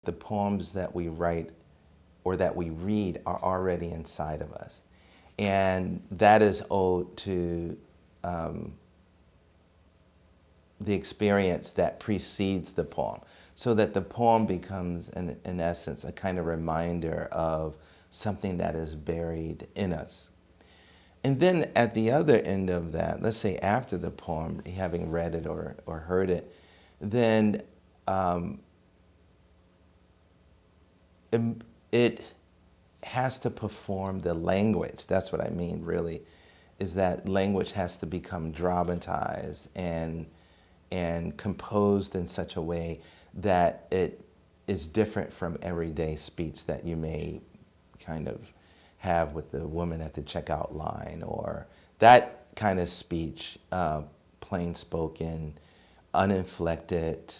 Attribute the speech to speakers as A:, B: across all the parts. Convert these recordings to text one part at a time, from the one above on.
A: The poems that we write or that we read are already inside of us. And that is owed to the experience that precedes the poem, so that the poem becomes, in essence, a kind of reminder of something that is buried in us. And then at the other end of that, let's say after the poem, having read it or heard it, then it has to perform the language. That's what I mean, really, is that language has to become dramatized and composed in such a way that it is different from everyday speech that you may kind of have with the woman at the checkout line, or that kind of speech, plain spoken, uninflected,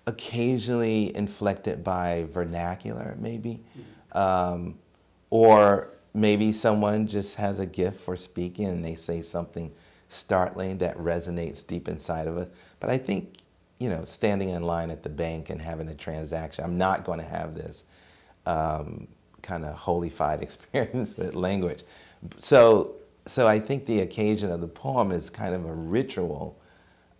A: occasionally inflected by vernacular, maybe. Or maybe someone just has a gift for speaking and they say something startling that resonates deep inside of us. But I think, standing in line at the bank and having a transaction, I'm not going to have this kind of holified experience with language. So I think the occasion of the poem is kind of a ritual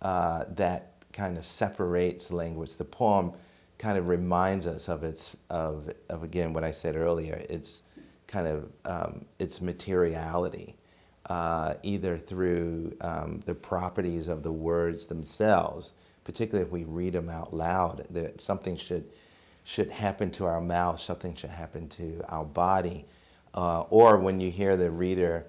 A: that kind of separates language. The poem kind of reminds us of again what I said earlier. It's kind of its materiality, either through the properties of the words themselves, particularly if we read them out loud. That something should happen to our mouth, something should happen to our body, or when you hear the reader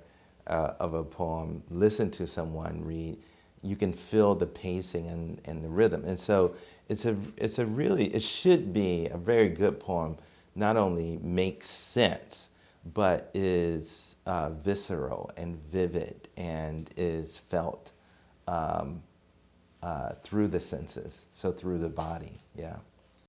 A: of a poem listen to someone read, you can feel the pacing and the rhythm. And so it should be a very good poem. Not only makes sense, but is visceral and vivid and is felt through the senses, so through the body, yeah.